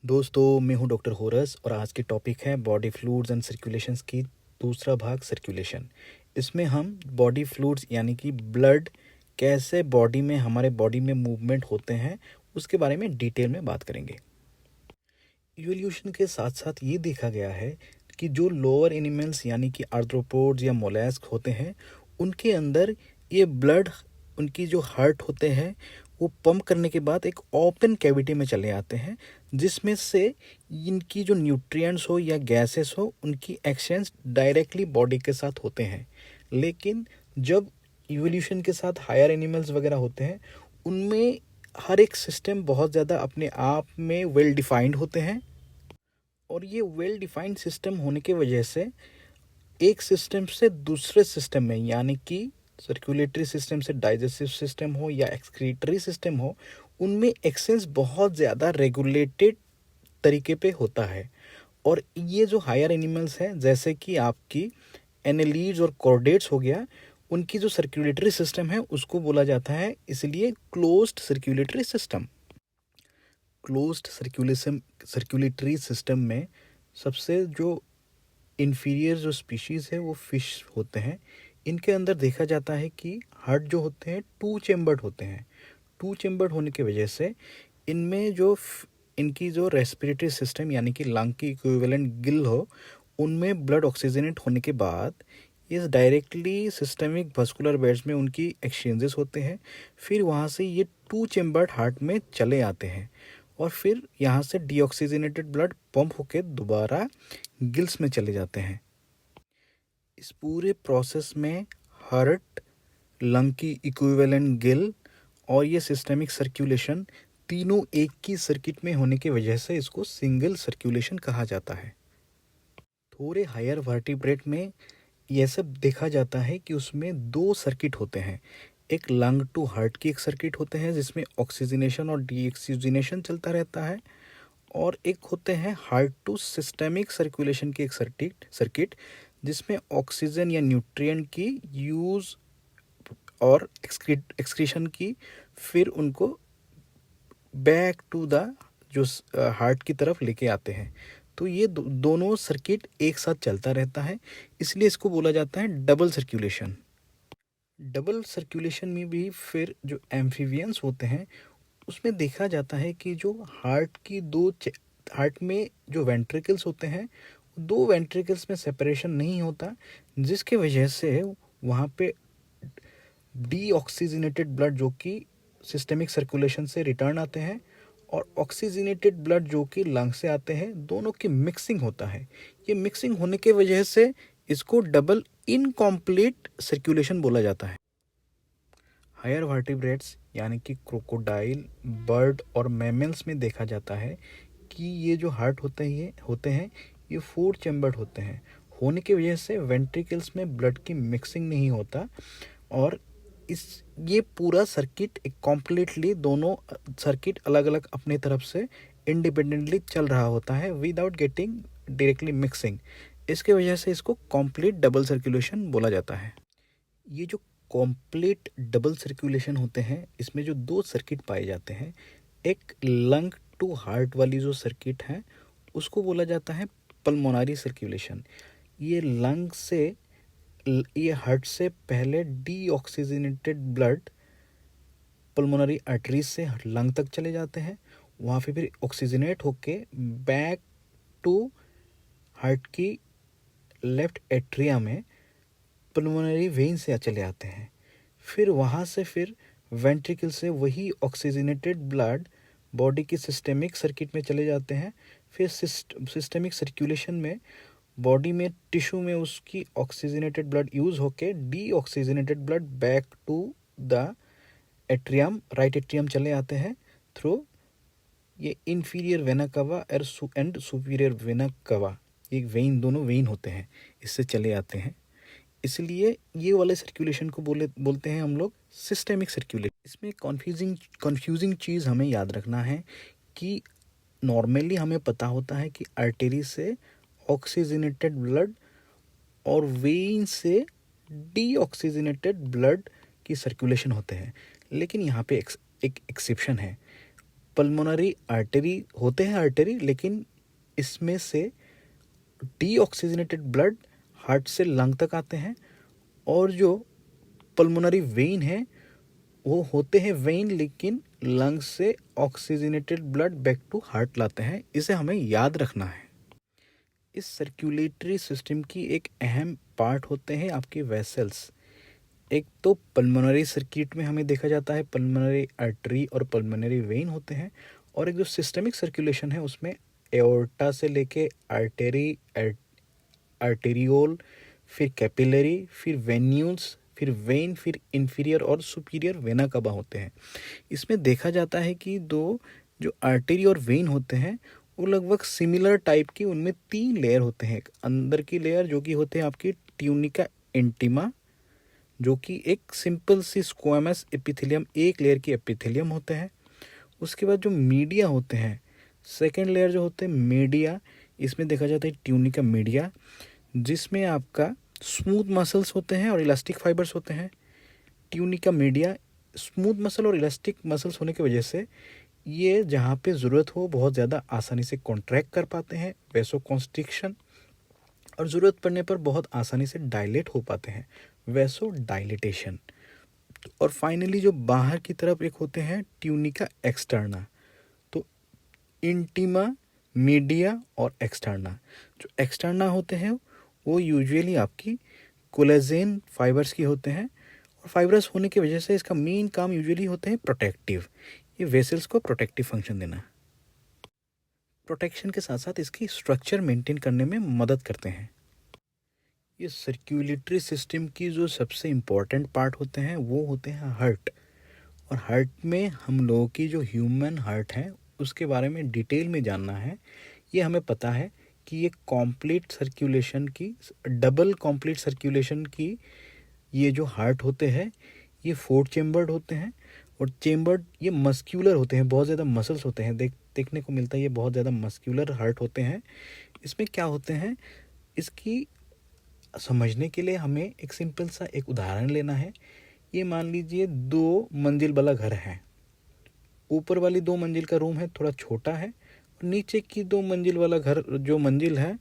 दोस्तों मैं हूं डॉक्टर होरस और आज की टॉपिक है बॉडी फ्लूइड्स एंड सर्कुलेशंस की दूसरा भाग सर्कुलेशन। इसमें हम बॉडी फ्लूइड्स यानी कि ब्लड कैसे बॉडी में हमारे बॉडी में मूवमेंट होते हैं उसके बारे में डिटेल में बात करेंगे। इवोल्यूशन के साथ साथ ये देखा गया है कि जो लोअर एनिमल्स यानी कि आर्थ्रोपोड्स या मोलस्क होते हैं उनके अंदर ये ब्लड उनकी जो हार्ट होते हैं वो पंप करने के बाद एक ओपन कैविटी में चले आते हैं जिसमें से इनकी जो न्यूट्रिएंट्स हो या गैसेस हो उनकी एक्सचेंज डायरेक्टली बॉडी के साथ होते हैं। लेकिन जब इवोल्यूशन के साथ हायर एनिमल्स वगैरह होते हैं उनमें हर एक सिस्टम बहुत ज़्यादा अपने आप में वेल डिफाइंड होते हैं और ये वेल डिफाइंड सिस्टम होने की वजह से एक सिस्टम से दूसरे सिस्टम में यानी कि सर्कुलेटरी सिस्टम से डाइजेस्टिव सिस्टम हो या एक्सक्रीटरी सिस्टम हो उनमें एक्सेंस बहुत ज़्यादा रेगुलेटेड तरीके पे होता है। और ये जो हायर एनिमल्स हैं जैसे कि आपकी एनेलीड्स और कॉर्डेट्स हो गया उनकी जो सर्कुलेटरी सिस्टम है उसको बोला जाता है इसलिए closed circulatory system. Closed circulatory system में सबसे जो इन्फीरियर जो स्पीशीज़ है वो फिश होते हैं। इनके अंदर देखा जाता है कि हार्ट जो होते हैं टू चेम्बर्ड होते हैं। टू चेम्बर्ड होने की वजह से इनमें जो इनकी जो रेस्पिरेटरी सिस्टम यानी कि लंग की इक्विवेलेंट गिल हो उनमें ब्लड ऑक्सीजनेट होने के बाद ये डायरेक्टली सिस्टमिक वस्कुलर बेड्स में उनकी एक्सचेंजेस होते हैं। फिर वहाँ से ये टू चेम्बर्ड हार्ट में चले आते हैं और फिर यहाँ से डीऑक्सीजनेटेड ब्लड पंप होकर दोबारा गिल्स में चले जाते हैं। इस पूरे प्रोसेस में हार्ट, लंग की इक्विवेलेंट गिल और ये सिस्टेमिक सर्कुलेशन तीनों एक ही सर्किट में होने की वजह से इसको सिंगल सर्कुलेशन कहा जाता है। थोड़े हायर वर्टिब्रेट में यह सब देखा जाता है कि उसमें दो सर्किट होते हैं। एक लंग टू हार्ट की एक सर्किट होते हैं जिसमें ऑक्सीजनेशन और डीऑक्सीजनेशन चलता रहता है और एक होते हैं हार्ट टू सिस्टेमिक सर्कुलेशन की एक सर्किट जिसमें ऑक्सीजन या न्यूट्रिएंट की यूज़ और एक्सक्रीशन की फिर उनको बैक टू द जो हार्ट की तरफ लेके आते हैं। तो ये दोनों सर्किट एक साथ चलता रहता है इसलिए इसको बोला जाता है डबल सर्कुलेशन। डबल सर्कुलेशन में भी फिर जो एम्फीबियंस होते हैं उसमें देखा जाता है कि जो हार्ट में जो वेंट्रिकल्स होते हैं दो वेंट्रिकल्स में सेपरेशन नहीं होता जिसके वजह से वहाँ पे डीऑक्सीजनेटेड ब्लड जो कि सिस्टेमिक सर्कुलेशन से रिटर्न आते हैं और ऑक्सीजनेटेड ब्लड जो कि लंग से आते हैं दोनों की मिक्सिंग होता है। ये मिक्सिंग होने के वजह से इसको डबल इनकम्प्लीट सर्कुलेशन बोला जाता है। हायर वर्टिब्रेट्स यानी कि क्रोकोडाइल, बर्ड और मैमल्स में देखा जाता है कि ये जो हार्ट होते हैं ये फोर चैम्बर्ड होते हैं। होने की वजह से वेंट्रिकल्स में ब्लड की मिक्सिंग नहीं होता और ये पूरा सर्किट एक कॉम्प्लीटली दोनों सर्किट अलग अलग अपने तरफ से इंडिपेंडेंटली चल रहा होता है विदाउट गेटिंग डायरेक्टली मिक्सिंग। इसके वजह से इसको कॉम्प्लीट डबल सर्कुलेशन बोला जाता है। ये जो कॉम्प्लीट डबल सर्कुलेशन होते हैं इसमें जो दो सर्किट पाए जाते हैं एक लंग टू हार्ट वाली जो सर्किट है उसको बोला जाता है पल्मोनरी सर्कुलेशन। ये हार्ट से पहले डीऑक्सीजनेटेड ब्लड पल्मोनरी आर्टरीज से लंग तक चले जाते हैं वहाँ पे फिर ऑक्सीजनेट होके बैक टू हार्ट की लेफ्ट एट्रिया में पल्मोनरी वेन से चले आते हैं। फिर वहाँ से फिर वेंट्रिकल से वही ऑक्सीजनेटेड ब्लड बॉडी की सिस्टेमिक सर्किट में चले जाते हैं। फिर सिस्टेमिक सर्कुलेशन में बॉडी में टिश्यू में उसकी ऑक्सीजनेटेड ब्लड यूज़ होके deoxygenated blood back to the atrium right atrium चले आते हैं थ्रू ये inferior vena cava and superior vena cava. ये वेन दोनों वेन होते हैं इससे चले आते हैं इसलिए ये वाले सर्कुलेशन को बोलते हैं हम लोग सिस्टेमिक सर्कुलेशन। इसमें कन्फ्यूजिंग चीज़ हमें याद रखना है कि नॉर्मली हमें पता होता है कि आर्टरी से ऑक्सीजनेटेड ब्लड और वेन से डीऑक्सीजनेटेड ब्लड की सर्कुलेशन होते हैं। लेकिन यहाँ पे एक एक्सेप्शन है। पल्मोनरी आर्टरी होते हैं आर्टरी, लेकिन इसमें से डीऑक्सीजनेटेड ब्लड हार्ट से लंग तक आते हैं, और जो पल्मोनरी वेन है वो होते हैं वेन, लेकिन लंग से oxygenated blood back to heart लाते हैं। इसे हमें याद रखना है। इस सर्कुलेटरी सिस्टम की एक अहम पार्ट होते हैं आपके वेसल्स। एक तो पल्मोनरी सर्किट में हमें देखा जाता है पल्मोनरी आर्टरी और पल्मोनरी वेन होते हैं, और एक जो सिस्टमिक सर्कुलेशन है उसमें एओर्टा से लेके आर्टेरी, आर्टेरियोल, फिर कैपिलरी, फिर वेन्यूल्स, फिर वेन, फिर इंफीरियर और सुपीरियर वेना कबा होते हैं। इसमें देखा जाता है कि दो जो आर्टरी और वेन होते हैं वो लगभग सिमिलर टाइप की, उनमें 3 लेयर होते हैं। एक अंदर की लेयर जो कि होते हैं आपकी ट्यूनिका इंटीमा, जो कि एक सिंपल सी स्क्वामस एपिथेलियम, एक लेयर की एपिथेलियम होते हैं। उसके बाद जो मीडिया होते हैं, सेकेंड लेयर जो होते हैं मीडिया, इसमें देखा जाता है ट्यूनिका मीडिया, जिसमें आपका स्मूथ मसल्स होते हैं और इलास्टिक फाइबर्स होते हैं। ट्यूनिका मीडिया स्मूथ मसल और इलास्टिक मसल्स होने की वजह से ये जहाँ पे ज़रूरत हो बहुत ज़्यादा आसानी से कॉन्ट्रैक्ट कर पाते हैं, वैसो कॉन्स्ट्रिक्शन, और ज़रूरत पड़ने पर बहुत आसानी से डायलेट हो पाते हैं, वैसो डायलिटेशन। और फाइनली जो बाहर की तरफ एक होते हैं ट्यूनिका एक्सटर्ना। तो इंटीमा, मीडिया और एक्सटर्ना, जो एक्सटर्ना होते हैं वो यूजुअली आपकी कोलेजन फाइबर्स की होते हैं, और फाइबरस होने की वजह से इसका मेन काम यूजुअली होते हैं प्रोटेक्टिव, ये वेसल्स को प्रोटेक्टिव फंक्शन देना। प्रोटेक्शन के साथ साथ इसकी स्ट्रक्चर मेंटेन करने में मदद करते हैं। ये सर्कुलेटरी सिस्टम की जो सबसे इम्पोर्टेंट पार्ट होते हैं वो होते हैं हार्ट। और हार्ट में हम लोगों की जो ह्यूमन हार्ट है उसके बारे में डिटेल में जानना है। ये हमें पता है कि ये कॉम्प्लीट सर्कुलेशन की, डबल कॉम्प्लीट सर्कुलेशन की ये जो हार्ट होते हैं ये 4 चेम्बर्ड होते हैं, और चेम्बर्ड ये मस्क्यूलर होते हैं, बहुत ज़्यादा मसल्स होते हैं, देखने को मिलता है ये बहुत ज़्यादा मस्क्यूलर हार्ट होते हैं। इसमें क्या होते हैं, इसकी समझने के लिए हमें एक सिंपल सा एक उदाहरण लेना है। ये मान लीजिए 2 मंजिल वाला घर है। ऊपर वाली 2 मंजिल का रूम है थोड़ा छोटा है, और नीचे की 2 मंजिल वाला घर जो मंजिल है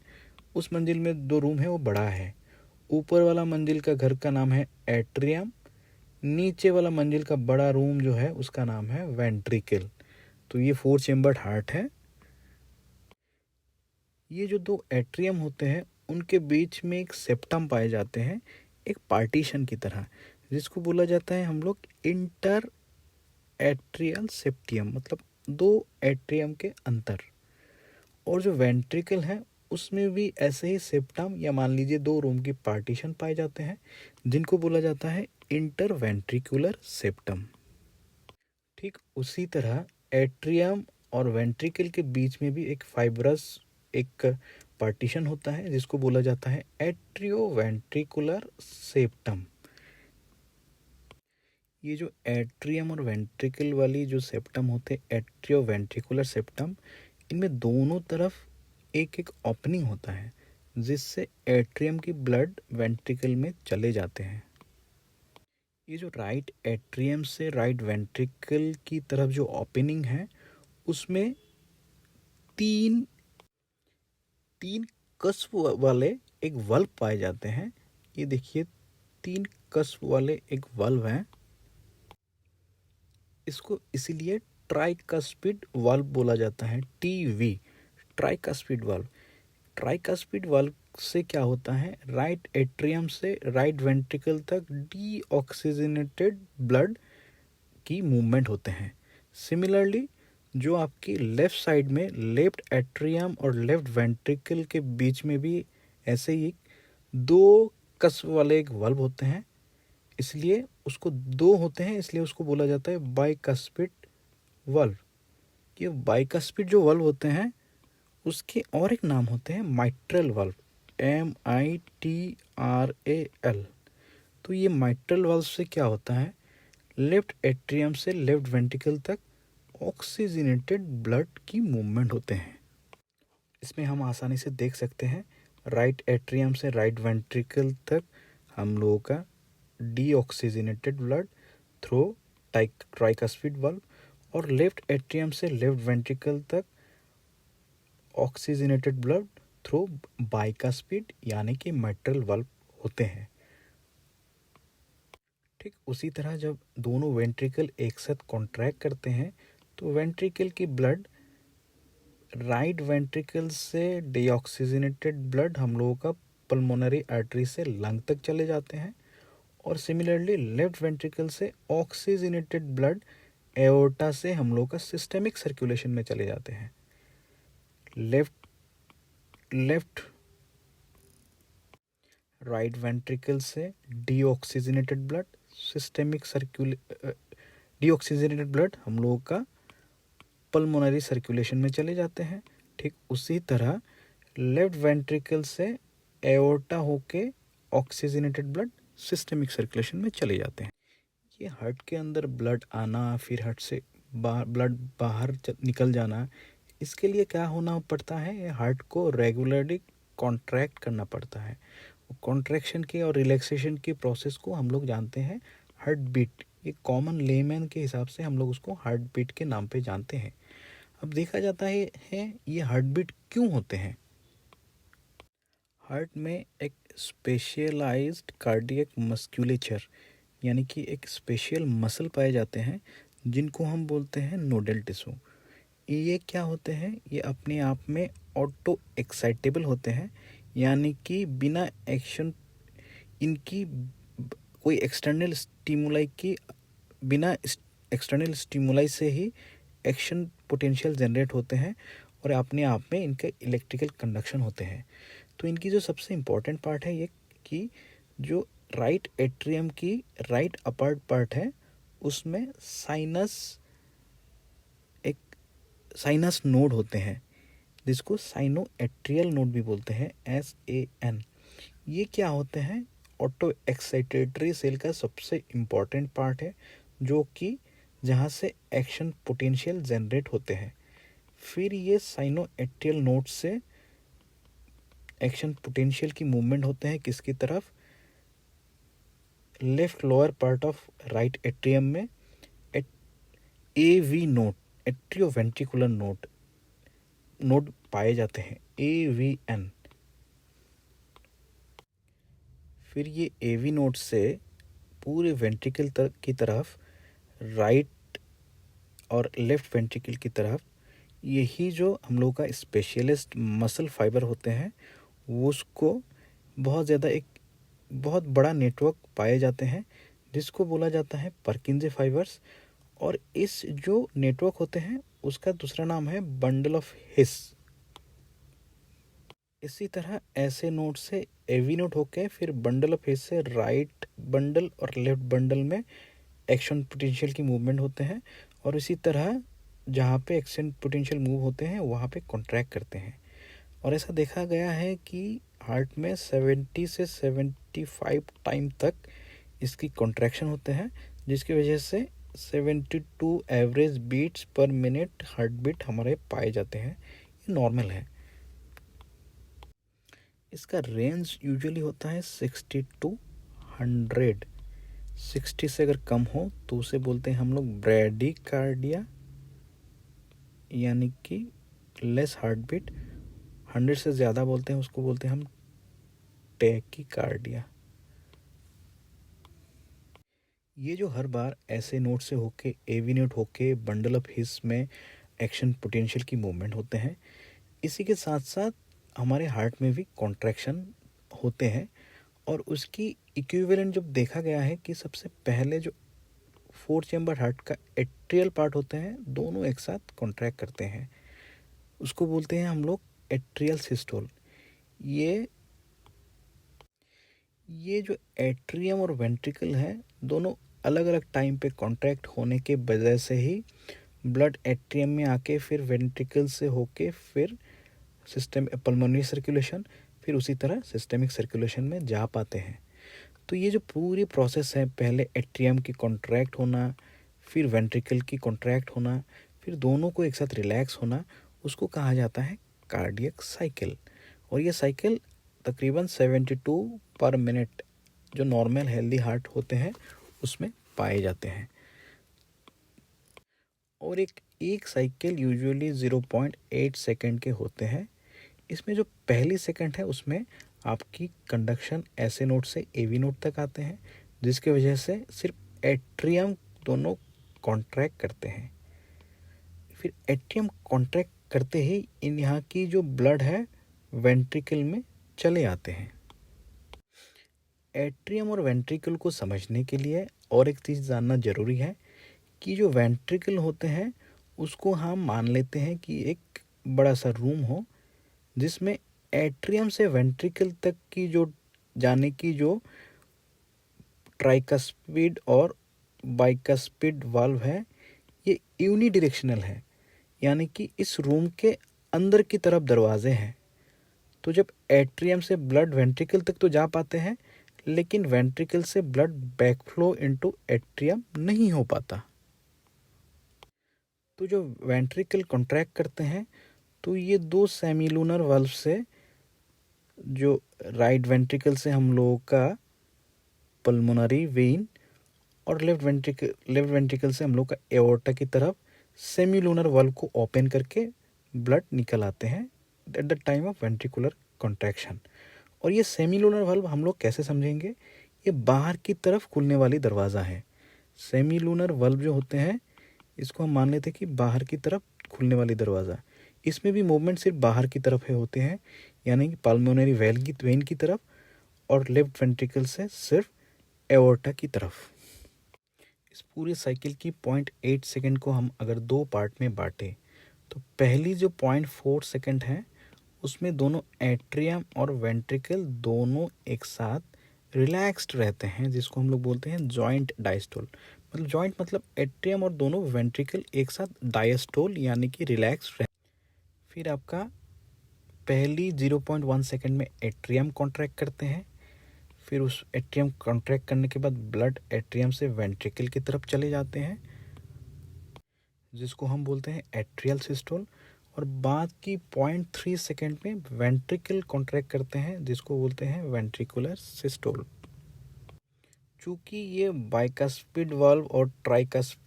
उस मंजिल में 2 रूम है वो बड़ा है। ऊपर वाला मंजिल का घर का नाम है एट्रियम, नीचे वाला मंजिल का बड़ा रूम जो है उसका नाम है वेंट्रिकल। तो ये 4 चेम्बर्ड हार्ट है। ये जो 2 एट्रियम होते हैं उनके बीच में एक सेप्टम पाए जाते हैं, एक पार्टीशन की तरह, जिसको बोला जाता है हम लोग इंटर एट्रियल सेप्टियम, मतलब 2 एट्रियम के अंतर। और जो वेंट्रिकल है उसमें भी ऐसे ही सेप्टम या मान लीजिए 2 रूम की पार्टीशन पाए जाते हैं, जिनको बोला जाता है इंटर वेंट्रिकुलर सेप्टम। ठीक उसी तरह एट्रियम और वेंट्रिकल के बीच में भी एक फाइब्रस एक पार्टीशन होता है जिसको बोला जाता है एट्रियो वेंट्रिकुलर सेप्टम। ये जो एट्रियम और वेंट्रिकल वाली जो सेप्टम होते हैं एट्रियो वेंट्रिकुलर सेप्टम, इनमें दोनों तरफ एक एक ओपनिंग होता है जिससे एट्रियम की ब्लड वेंट्रिकल में चले जाते हैं। ये जो राइट एट्रियम से राइट वेंट्रिकल की तरफ जो ओपनिंग है उसमें तीन कस्प वाले एक वल्व पाए जाते हैं। ये देखिए 3 कस्प वाले एक वल्व हैं। इसको इसीलिए ट्राइकस्पिड वाल्व बोला जाता है, TV, tricuspid valve. Tricuspid valve से क्या होता है, राइट एट्रियम से राइट वेंट्रिकल तक डीऑक्सीजनेटेड ब्लड की मूवमेंट होते हैं। सिमिलरली जो आपकी लेफ़्ट साइड में लेफ्ट एट्रियम और लेफ्ट वेंट्रिकल के बीच में भी ऐसे ही 2 कस्प वाले एक वाल्व होते हैं, इसलिए उसको 2 होते हैं इसलिए उसको बोला जाता है बाइकस्पिड वाल्व। ये बाइकस्पिड जो वाल्व होते हैं उसके और एक नाम होते हैं माइट्रल वाल्व, MITRAL। तो ये माइट्रल वाल्व से क्या होता है, लेफ्ट एट्रियम से लेफ्ट वेंट्रिकल तक ऑक्सीजनेटेड ब्लड की मूवमेंट होते हैं। इसमें हम आसानी से देख सकते हैं राइट एट्रियम से राइट वेंट्रिकल तक हम लोगों का deoxygenated blood through tricuspid valve, और लेफ्ट एट्रियम से लेफ्ट वेंट्रिकल तक ऑक्सीजनेटेड ब्लड थ्रू बाइकास्पिड यानी कि मिट्रल वाल्व होते हैं। ठीक उसी तरह जब दोनों वेंट्रिकल एक साथ कॉन्ट्रैक्ट करते हैं तो वेंट्रिकल की ब्लड राइट वेंट्रिकल से डीऑक्सीजनेटेड ब्लड हम लोगों का पल्मोनरी आर्टरी से लंग तक चले जाते हैं, और सिमिलरली लेफ्ट वेंट्रिकल से ऑक्सीजनेटेड ब्लड एओर्टा से हम लोग का सिस्टेमिक सर्कुलेशन में चले जाते हैं। लेफ्ट लेफ्ट राइट वेंट्रिकल से डीऑक्सीजनेटेड ब्लड डीऑक्सीजनेटेड ब्लड हम लोगों का पल्मोनरी सर्कुलेशन में चले जाते हैं। ठीक उसी तरह लेफ्ट वेंट्रिकल से एओर्टा होके ऑक्सीजनेटेड ब्लड सिस्टेमिक सर्कुलेशन में चले जाते हैं। ये हार्ट के अंदर ब्लड आना, फिर हार्ट से ब्लड बाहर निकल जाना, इसके लिए क्या होना पड़ता है, हार्ट को रेगुलरली कॉन्ट्रैक्ट करना पड़ता है। कॉन्ट्रैक्शन की और रिलैक्सेशन की प्रोसेस को हम लोग जानते हैं हार्ट बीट। ये कॉमन लेमैन के हिसाब से हम लोग उसको हार्ट बीट के नाम पे जानते हैं। अब देखा जाता है ये हार्ट बीट क्यों होते हैं। हार्ट में एक स्पेशलाइज्ड कार्डियक मस्कुलेचर यानी कि एक स्पेशल मसल पाए जाते हैं जिनको हम बोलते हैं नोडल टिश्यू। ये क्या होते हैं, ये अपने आप में ऑटो एक्साइटेबल होते हैं, यानी कि बिना एक्शन इनकी कोई एक्सटर्नल स्टिमुलाई से ही एक्शन पोटेंशियल जनरेट होते हैं और अपने आप में इनके इलेक्ट्रिकल कंडक्शन होते हैं। तो इनकी जो सबसे इम्पोर्टेंट पार्ट है ये कि जो राइट एट्रियम की राइट अपर पार्ट है उसमें साइनस नोड होते हैं जिसको साइनो एट्रियल नोड भी बोलते हैं, SAN। ये क्या होते हैं, ऑटो एक्साइटेटरी सेल का सबसे इम्पॉर्टेंट पार्ट है जो कि जहाँ से एक्शन पोटेंशियल जनरेट होते हैं। फिर ये साइनो एट्रियल नोड से एक्शन पोटेंशियल की मूवमेंट होते हैं किसकी तरफ, left lower part of right atrium में AV नोड, एट्रियोवेंट्रिकुलर नोड पाए जाते हैं, AVN। फिर ये AV नोड से पूरे वेंट्रिकल की तरफ राइट और लेफ्ट वेंट्रिकल की तरफ यही जो हम लोग का स्पेशलिस्ट मसल फाइबर होते हैं वो उसको बहुत बड़ा नेटवर्क पाए जाते हैं जिसको बोला जाता है परकिंजे फाइबर्स। और इस जो नेटवर्क होते हैं उसका दूसरा नाम है बंडल ऑफ हिस। इसी तरह ऐसे नोड से एवी नोड होके फिर बंडल ऑफ हिस से राइट बंडल और लेफ्ट बंडल में एक्शन पोटेंशियल की मूवमेंट होते हैं, और इसी तरह जहाँ पे एक्शन पोटेंशियल मूव होते हैं वहाँ पे कॉन्ट्रैक्ट करते हैं। और ऐसा देखा गया है कि हार्ट में 70 से 75 टाइम तक इसकी कॉन्ट्रैक्शन होते हैं जिसकी वजह से 72 average beats per minute heart beat हमारे पाए जाते हैं। ये नॉर्मल है। इसका रेंज यूजुअली होता है 60 टू 100। 60 से अगर कम हो तो उसे बोलते हैं हम लोग ब्रैडीकार्डिया यानी कि लेस हार्ट बीट। 100 से ज़्यादा बोलते हैं उसको बोलते हैं हम टैकीकार्डिया। ये जो हर बार ऐसे नोट से होके एवी नोट होके बंडल ऑफ हिस में एक्शन पोटेंशियल की मूवमेंट होते हैं, इसी के साथ साथ हमारे हार्ट में भी कॉन्ट्रैक्शन होते हैं। और उसकी इक्विवेलेंट जब देखा गया है कि सबसे पहले जो 4 चैम्बर हार्ट का एट्रियल पार्ट होते हैं दोनों एक साथ कॉन्ट्रैक्ट करते हैं, उसको बोलते हैं हम लोग एट्रियल सिस्टोल। ये जो एट्रियम और वेंट्रिकल है दोनों अलग अलग टाइम पे कॉन्ट्रैक्ट होने के वजह से ही ब्लड एट्रियम में आके फिर वेंट्रिकल से होके फिर सिस्टम पल्मोनरी सर्कुलेशन, फिर उसी तरह सिस्टेमिक सर्कुलेशन में जा पाते हैं। तो ये जो पूरी प्रोसेस है, पहले एट्रियम की कॉन्ट्रैक्ट होना, फिर वेंट्रिकल की कॉन्ट्रैक्ट होना, फिर दोनों को एक साथ रिलैक्स होना, उसको कहा जाता है कार्डियक साइकिल। और ये साइकिल तकरीबन 72 पर मिनट जो नॉर्मल हेल्दी हार्ट होते हैं उसमें पाए जाते हैं। और एक एक साइकिल यूजुअली 0.8 सेकंड के होते हैं। इसमें जो पहली सेकंड है उसमें आपकी कंडक्शन ऐसे नोट से एवी नोट तक आते हैं, जिसकी वजह से सिर्फ एट्रियम दोनों कॉन्ट्रैक्ट करते हैं। फिर एट्रियम कॉन्ट्रैक्ट करते ही इन यहाँ की जो ब्लड है वेंट्रिकल में चले आते हैं। एट्रियम और वेंट्रिकल को समझने के लिए और एक चीज़ जानना ज़रूरी है कि जो वेंट्रिकल होते हैं उसको हम मान लेते हैं कि एक बड़ा सा रूम हो, जिसमें एट्रियम से वेंट्रिकल तक की जो जाने की जो ट्राइकस्पिड और बाइकस्पिड वाल्व है ये यूनिडायरेक्शनल है, यानी कि इस रूम के अंदर की तरफ दरवाजे हैं। तो जब एट्रियम से ब्लड वेंट्रिकल तक तो जा पाते हैं, लेकिन वेंट्रिकल से ब्लड बैकफ्लो इनटू एट्रियम नहीं हो पाता। तो जो वेंट्रिकल कॉन्ट्रैक्ट करते हैं तो ये दो सेमीलूनर वाल्व से, जो राइट वेंट्रिकल से हम लोगों का पल्मोनरी वेन और लेफ्ट वेंट्रिकल से हम लोग का एओर्टा की तरफ सेमीलूनर वाल्व को ओपन करके ब्लड निकल आते हैं at the time of ventricular contraction. और ये सेमीलूनर वाल्व हम लोग कैसे समझेंगे, ये बाहर की तरफ खुलने वाली दरवाज़ा है। सेमीलूनर वाल्व जो होते हैं इसको हम मान लेते हैं कि बाहर की तरफ खुलने वाली दरवाज़ा। इसमें भी मूवमेंट सिर्फ बाहर की तरफ है होते हैं, यानी कि पल्मोनरी वेन की तरफ और लेफ्ट वेंट्रिकल से सिर्फ एओर्टा की तरफ। इस पूरी साइकिल की 0.8 सेकंड को हम अगर दो पार्ट में बांटें तो पहली जो 0.4 सेकंड है उसमें दोनों एट्रियम और वेंट्रिकल दोनों एक साथ रिलैक्स्ड रहते हैं, जिसको हम लोग बोलते हैं जॉइंट डायस्टोल। मतलब जॉइंट मतलब एट्रियम और दोनों वेंट्रिकल एक साथ डायस्टोल यानी कि रिलैक्स्ड रह। फिर आपका पहली 0.1 सेकंड में एट्रियम कॉन्ट्रैक्ट करते हैं। फिर उस एट्रियम कॉन्ट्रैक्ट करने के बाद ब्लड एट्रियम से वेंट्रिकल की तरफ चले जाते हैं, जिसको हम बोलते हैं एट्रियल सिस्टोल। और बाद की 0.3 सेकेंड में वेंट्रिकल कॉन्ट्रैक्ट करते हैं, जिसको बोलते हैं वेंट्रिकुलर सिस्टोल। चूँकि ये बाइकस्पिड वाल्व और ट्राइकस्पिड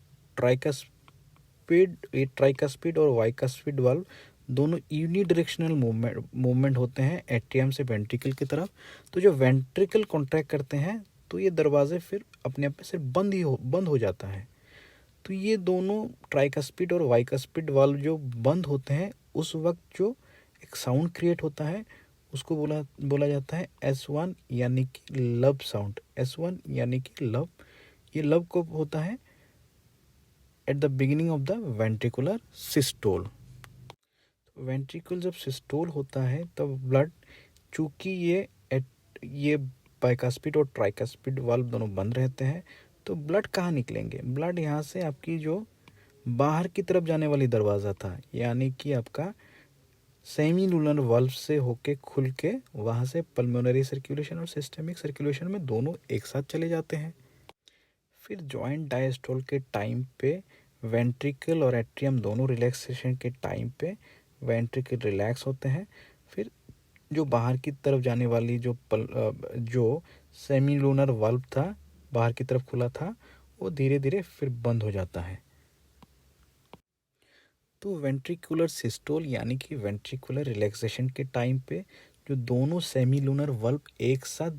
और वाइकस्पिड वाल्व दोनों यूनिडायरेक्शनल मूवमेंट होते हैं एट्रियम से वेंट्रिकल की तरफ। तो जो वेंट्रिकल कॉन्ट्रैक्ट करते हैं तो ये दरवाजे फिर अपने आप में सिर्फ बंद हो जाता है। तो ये दोनों ट्राइकस्पिड और वाइकस्पिड वाल्व जो बंद होते हैं उस वक्त जो एक साउंड क्रिएट होता है उसको बोला जाता है S1 यानी कि लब साउंड। S1 यानी कि लब, ये लब कब होता है, at the beginning of the ventricular systole. Ventricle जब सिस्टोल होता है तब ब्लड, चूँकि ये बाइकस्पिड और ट्राइकस्पिड वाल्व दोनों बंद रहते हैं, तो ब्लड कहाँ निकलेंगे, ब्लड यहाँ से आपकी जो बाहर की तरफ जाने वाली दरवाज़ा था यानी कि आपका सेमीलूनर वाल्व से होके खुल के वहाँ से पल्मोनरी सर्कुलेशन और सिस्टमिक सर्कुलेशन में दोनों एक साथ चले जाते हैं। फिर जॉइंट डायस्टोल के टाइम पे वेंट्रिकल और एट्रियम दोनों रिलैक्सेशन के टाइम पे वेंट्रिकल रिलैक्स होते हैं। फिर जो बाहर की तरफ जाने वाली जो सेमीलूनर वाल्व था बाहर की तरफ खुला था वो धीरे धीरे फिर बंद हो जाता है। तो वेंट्रिकुलर सिस्टोल यानी कि वेंट्रिकुलर रिलैक्सेशन के टाइम पे जो दोनों सेमीलूनर वाल्व एक साथ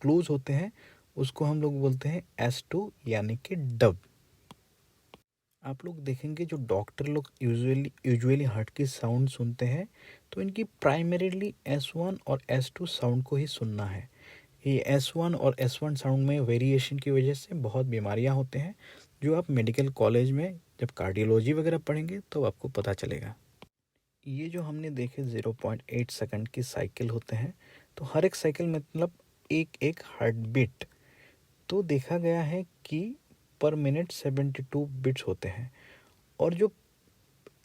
क्लोज होते हैं उसको हम लोग बोलते हैं S2 यानी कि डब। आप लोग देखेंगे जो डॉक्टर लोग यूजुअली हार्ट की साउंड सुनते हैं तो इनकी प्राइमरीली S1 और S2 साउंड को ही सुनना है। ये S1 और S1 साउंड में वेरिएशन की वजह से बहुत बीमारियां होते हैं, जो आप मेडिकल कॉलेज में जब कार्डियोलॉजी वगैरह पढ़ेंगे तो आपको पता चलेगा। ये जो हमने देखे 0.8 सेकंड की साइकिल होते हैं, तो हर एक साइकिल मतलब एक एक हार्ट बीट। तो देखा गया है कि पर मिनट 72 बिट्स होते हैं। और जो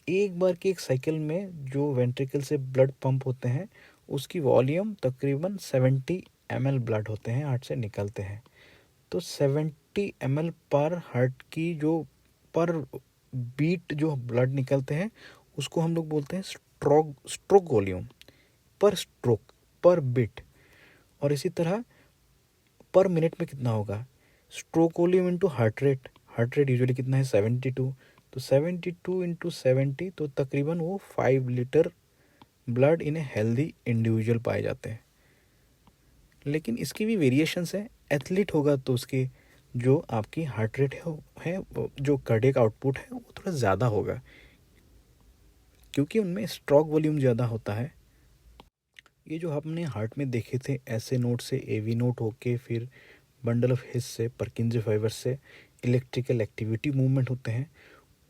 एक बार की एक साइकिल में जो वेंट्रिकल से ब्लड पंप होते हैं उसकी वॉल्यूम तकरीबन 70 ml ब्लड होते हैं हार्ट से निकलते हैं। तो 70 ml पर हार्ट की जो पर बीट जो ब्लड निकलते हैं उसको हम लोग बोलते हैं स्ट्रोक वॉल्यूम, पर स्ट्रोक पर बीट। और इसी तरह पर मिनट में कितना होगा, stroke volume into heart rate. Heart rate usually कितना है 72, तो 72 इंटू 70 तो तकरीबन वो 5 litre blood in a healthy individual पाए जाते हैं। लेकिन इसकी भी वेरिएशंस है। एथलीट होगा तो उसके जो आपकी हार्ट रेट है जो कार्डियक आउटपुट है वो थोड़ा ज़्यादा होगा, क्योंकि उनमें स्ट्रोक वॉल्यूम ज़्यादा होता है। ये जो हमने हार्ट में देखे थे ऐसे नोट से एवी नोट होके फिर बंडल ऑफ हिस से परकिंजी फाइबर से इलेक्ट्रिकल एक्टिविटी मूवमेंट होते हैं,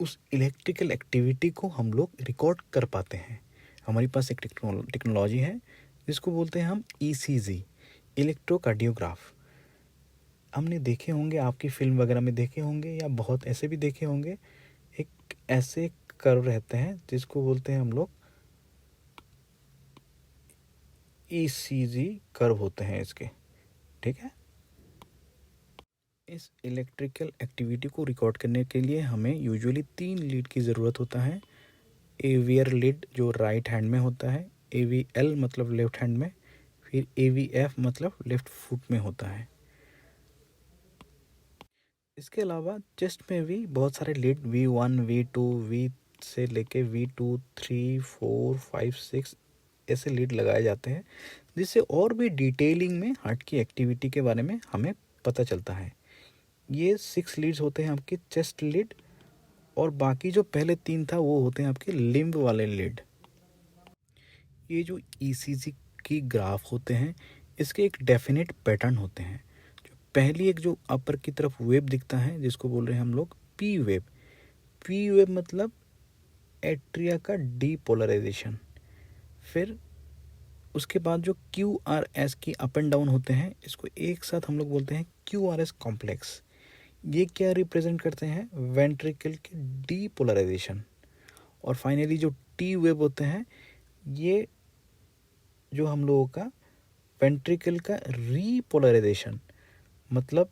उस इलेक्ट्रिकल एक्टिविटी को हम लोग रिकॉर्ड कर पाते हैं। हमारे पास एक टेक्नोलॉजी है जिसको बोलते हैं हम ईसीजी, इलेक्ट्रोकार्डियोग्राफ। हमने देखे होंगे, आपकी फिल्म वगैरह में देखे होंगे या बहुत ऐसे भी देखे होंगे, एक ऐसे कर्व रहते हैं जिसको बोलते हैं हम लोग ईसीजी कर्व होते हैं इसके, ठीक है। इस इलेक्ट्रिकल एक्टिविटी को रिकॉर्ड करने के लिए हमें यूजुअली 3 लीड की ज़रूरत होता है। एवीआर लीड जो राइट हैंड में होता है, एवीएल मतलब लेफ्ट हैंड में, फिर एवीएफ मतलब लेफ्ट फुट में होता है। इसके अलावा चेस्ट में भी बहुत सारे लीड V1, V2, V से लेके V2, 3, 4, 5, 6 ऐसे लीड लगाए जाते हैं, जिससे और भी डिटेलिंग में हार्ट की एक्टिविटी के बारे में हमें पता चलता है। ये 6 लीड्स होते हैं आपके चेस्ट लीड, और बाकी जो पहले 3 था वो होते हैं आपके लिम्ब वाले लीड। ये जो ईसीजी की ग्राफ होते हैं इसके एक डेफिनेट पैटर्न होते हैं। जो पहली एक जो अपर की तरफ वेव दिखता है जिसको बोल रहे हैं हम लोग पी वेव। पी वेव मतलब एट्रिया का डीपोलराइजेशन। फिर उसके बाद जो क्यू आर एस की अप एंड डाउन होते हैं इसको एक साथ हम लोग बोलते हैं क्यू आर एस कॉम्प्लेक्स। ये क्या रिप्रेजेंट करते हैं? वेंट्रिकल के डीपोलराइजेशन। और फाइनली जो टी वेव होते हैं ये जो हम लोगों का वेंट्रिकल का रीपोलराइजेशन, मतलब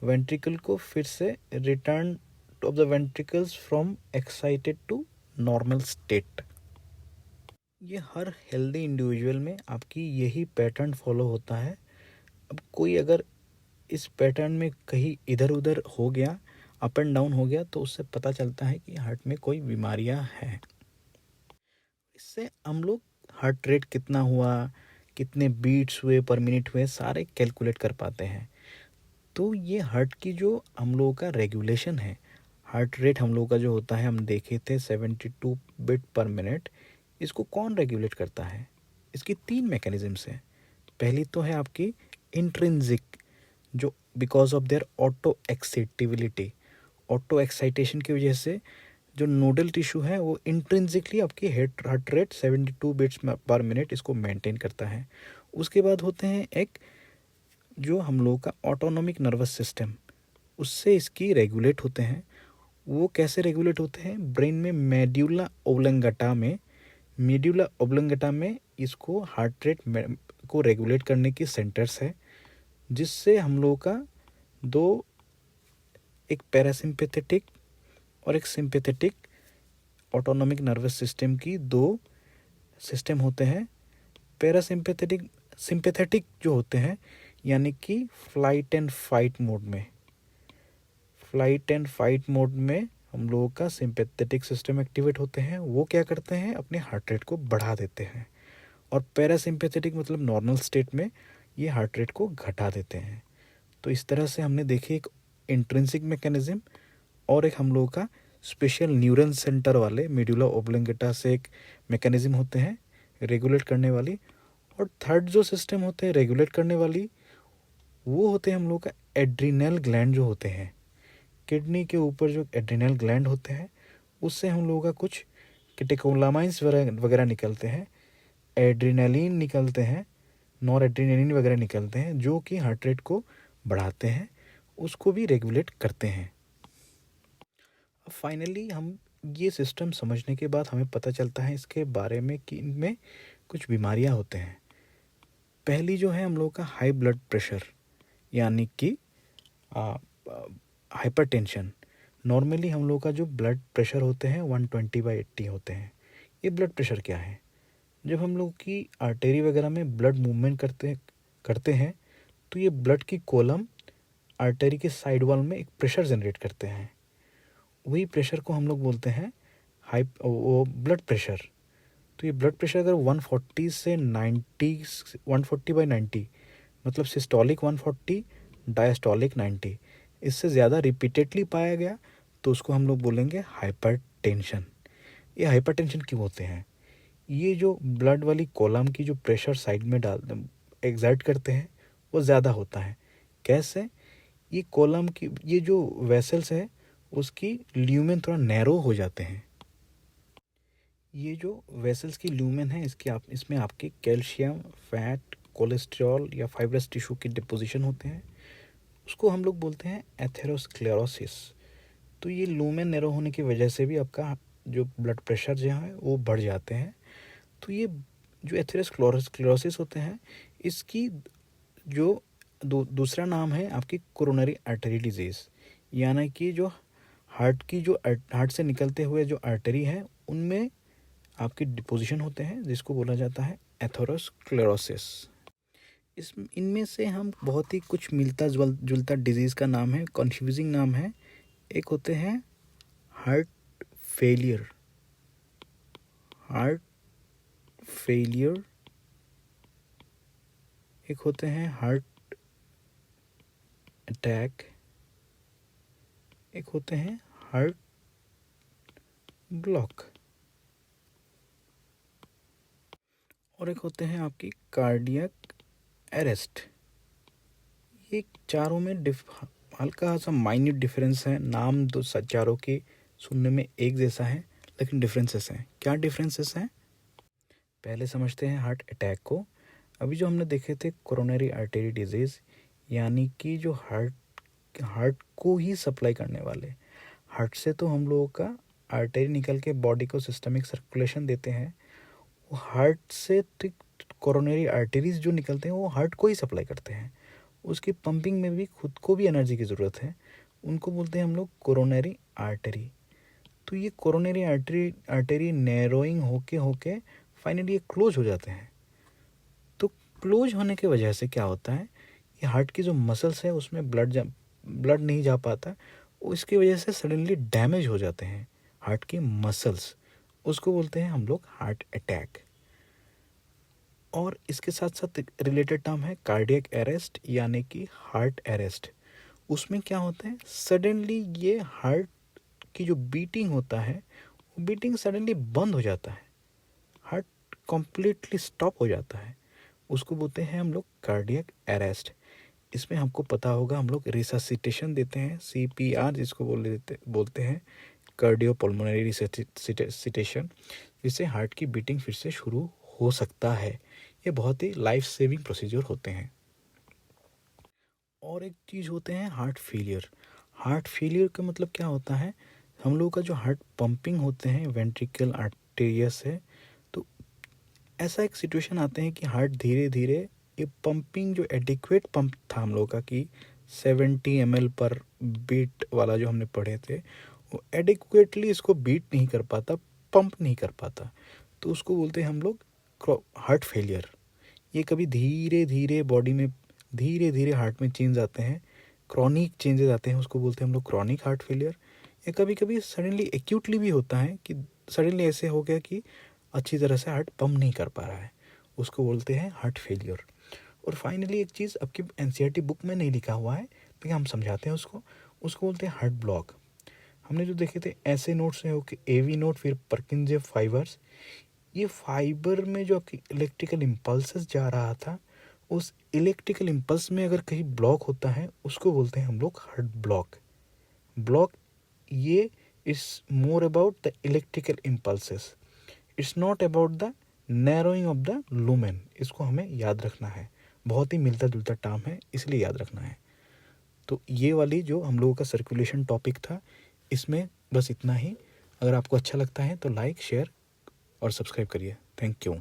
वेंट्रिकल को फिर से return of the ventricles from excited to normal state. ये हर हेल्दी इंडिविजुअल में आपकी यही पैटर्न फॉलो होता है। अब कोई अगर इस पैटर्न में कहीं इधर उधर हो गया, अप एंड डाउन हो गया, तो उससे पता चलता है कि हार्ट में कोई बीमारियां हैं। इससे हम लोग हार्ट रेट कितना हुआ, कितने बीट्स हुए पर मिनट हुए, सारे कैलकुलेट कर पाते हैं। तो ये हार्ट की जो हम लोगों का रेगुलेशन है, हार्ट रेट हम लोगों का जो होता है, हम देखे थे 72 बीट पर मिनट, इसको कौन रेगुलेट करता है? इसकी 3 मैकेनिज्म्स हैं। पहली तो है आपकी इंट्रिंसिक, जो because of their auto excitability, auto excitation की वजह से जो नोडल टिश्यू है वो इंट्रिंसिकली आपकी heart rate 72 beats per minute इसको मेंटेन करता है। उसके बाद होते हैं एक जो हम लोगों का ऑटोनॉमिक नर्वस सिस्टम, उससे इसकी रेगुलेट होते हैं। वो कैसे रेगुलेट होते हैं? ब्रेन में मेड्यूला ओब्लंगेटा में इसको हार्ट रेट को रेगुलेट करने की सेंटर्स है, जिससे हम लोगों का दो, एक पैरासिम्पैथेटिक और एक सिंपैथेटिक ऑटोनॉमिक नर्वस सिस्टम की 2 सिस्टम होते हैं। सिंपैथेटिक जो होते हैं यानी कि फ्लाइट एंड फाइट मोड में हम लोगों का सिंपैथेटिक सिस्टम एक्टिवेट होते हैं। वो क्या करते हैं? अपने हार्ट रेट को बढ़ा देते हैं। और पैरासिम्पैथेटिक मतलब नॉर्मल स्टेट में ये हार्ट रेट को घटा देते हैं। तो इस तरह से हमने देखी एक इंट्रिंसिक मैकेनिज्म और एक हम लोगों का स्पेशल न्यूरल सेंटर वाले मेडुला ओब्लंगेटा से एक मैकेनिज्म होते हैं रेगुलेट करने वाली। और थर्ड जो सिस्टम होते हैं रेगुलेट करने वाली, वो होते हैं हम लोग का एड्रिनल ग्लैंड जो होते हैं। किडनी के ऊपर जो एड्रिनल ग्लैंड होते हैं उससे हम लोगों का कुछ कैटेकोलामाइंस वगैरह निकलते हैं, एड्रिनलिन निकलते हैं, नॉर एड्रिनलिन वगैरह निकलते हैं, जो कि हार्ट रेट को बढ़ाते हैं, उसको भी रेगुलेट करते हैं। अब फाइनली हम ये सिस्टम समझने के बाद हमें पता चलता है इसके बारे में कि इनमें कुछ बीमारियां होते हैं। पहली जो है हम लोगों का हाई ब्लड प्रेशर यानी कि हाइपरटेंशन। नॉर्मली हम लोग का जो ब्लड प्रेशर होते हैं 120/80 होते हैं। ये ब्लड प्रेशर क्या है? जब हम लोग की आर्टरी वगैरह में ब्लड मूवमेंट करते हैं तो ये ब्लड की कॉलम आर्टरी के साइड वॉल में एक प्रेशर जनरेट करते हैं। वही प्रेशर को हम लोग बोलते हैं वो ब्लड प्रेशर। तो ये ब्लड प्रेशर अगर 140 से 90, 140/90 मतलब सिस्टोलिक 140, डायस्टोलिक 90, इससे ज़्यादा रिपीटेडली पाया गया तो उसको हम लोग बोलेंगे हाइपरटेंशन। ये हाइपरटेंशन क्यों होते हैं? ये जो ब्लड वाली कॉलम की जो प्रेशर साइड में डाल एग्जर्ट करते हैं वो ज़्यादा होता है। कैसे? ये कॉलम की ये जो वेसल्स है उसकी ल्यूमेन थोड़ा नैरो हो जाते हैं। ये जो वेसल्स की ल्यूमेन है इसमें आपके कैल्शियम, फैट, कोलेस्ट्रॉल या फाइब्रस टिश्यू की डिपोजिशन होते हैं। उसको हम लोग बोलते हैं एथेरोस्क्लेरोसिस। तो ये लूमेन नैरो होने की वजह से भी आपका जो ब्लड प्रेशर जो है वो बढ़ जाते हैं। तो ये जो एथेरोस्क्लेरोसिस होते हैं इसकी जो दूसरा नाम है आपकी कोरोनरी आर्टरी डिजीज़, यानी कि जो हार्ट से निकलते हुए जो आर्टरी है उनमें आपके डिपोजिशन होते हैं जिसको बोला जाता है एथेरोस्क्लेरोसिस। इनमें से हम बहुत ही कुछ मिलता जुलता डिजीज़ का नाम है, कन्फ्यूजिंग नाम है। एक होते हैं हार्ट फेलियर, एक होते हैं हार्ट अटैक, एक होते हैं हार्ट ब्लॉक, और एक होते हैं आपकी कार्डियक अरेस्ट। ये चारों में हल्का सा माइन्यूट डिफरेंस है। नाम दो चारों के सुनने में एक जैसा है लेकिन डिफरेंसेस हैं। क्या डिफरेंसेस हैं? पहले समझते हैं हार्ट अटैक को। अभी जो हमने देखे थे कोरोनरी आर्टरी डिजीज़, यानी कि जो हार्ट को ही सप्लाई करने वाले, हार्ट से तो हम लोगों का आर्टरी निकल के बॉडी को सिस्टमिक सर्कुलेशन देते हैं। वो हार्ट से ठीक कोरोनरी आर्टरीज जो निकलते हैं वो हार्ट को ही सप्लाई करते हैं। उसकी पंपिंग में भी खुद को भी एनर्जी की ज़रूरत है। उनको बोलते हैं हम लोग कोरोनरी आर्टरी। तो ये कोरोनरी आर्टरी नैरोइंग होके फाइनली ये क्लोज हो जाते हैं। तो क्लोज होने की वजह से क्या होता है, ये हार्ट की जो मसल्स है उसमें ब्लड नहीं जा पाता, इसकी वजह से सडनली डैमेज हो जाते हैं हार्ट की मसल्स। उसको बोलते हैं हम लोग हार्ट अटैक। और इसके साथ साथ रिलेटेड टर्म है कार्डियक अरेस्ट, यानी कि हार्ट अरेस्ट। उसमें क्या होता है, सडनली ये हार्ट की जो बीटिंग होता है वो बीटिंग सडनली बंद हो जाता है, हार्ट कम्प्लीटली स्टॉप हो जाता है। उसको बोलते हैं हम लोग कार्डियक अरेस्ट। इसमें हमको पता होगा हम लोग रिससिटेशन देते हैं, CPR जिसको बोलते हैं कार्डियोपल्मोनरी रिससिटेशन, जिससे हार्ट की बीटिंग फिर से शुरू हो सकता है। ये बहुत ही लाइफ सेविंग प्रोसीजर होते हैं। और एक चीज़ होते हैं हार्ट फेलियर। हार्ट फेलियर का मतलब क्या होता है, हम लोगों का जो हार्ट पंपिंग होते हैं वेंट्रिकल आर्टेरिया से, तो ऐसा एक सिचुएशन आते हैं कि हार्ट धीरे धीरे ये पंपिंग जो एडिक्वेट पंप था हम लोगों का कि 70 ml पर बीट वाला जो हमने पढ़े थे, वो एडिक्वेटली इसको बीट नहीं कर पाता, पंप नहीं कर पाता। तो उसको बोलते हैं हम लोग हार्ट फेलियर। ये कभी धीरे धीरे बॉडी में धीरे धीरे हार्ट में चेंज आते हैं, क्रॉनिक चेंजेस आते हैं, उसको बोलते हैं हम लोग क्रॉनिक हार्ट फेलियर। या कभी कभी सडनली एक्यूटली भी होता है कि सडनली ऐसे हो गया कि अच्छी तरह से हार्ट पंप नहीं कर पा रहा है, उसको बोलते हैं हार्ट फेलियर। और फाइनली एक चीज़ आपकी NCERT बुक में नहीं लिखा हुआ है लेकिन हम समझाते हैं उसको बोलते हैं हार्ट ब्लॉक। हमने जो देखे थे ऐसे नोट्स है कि AV नोट, फिर परकिंजे फाइबर्स। ये फाइबर में जो आपकी इलेक्ट्रिकल इम्पल्सेस जा रहा था, उस इलेक्ट्रिकल इम्पल्स में अगर कहीं ब्लॉक होता है उसको बोलते हैं हम लोग हार्ट ब्लॉक। ये is more about the electrical impulses, it's not about the narrowing of the lumen. इसको हमें याद रखना है, बहुत ही मिलता जुलता टर्म है इसलिए याद रखना है। तो ये वाली जो हम लोगों का सर्कुलेशन टॉपिक था, इसमें बस इतना ही। अगर आपको अच्छा लगता है तो लाइक, शेयर और सब्सक्राइब करिए। Thank you.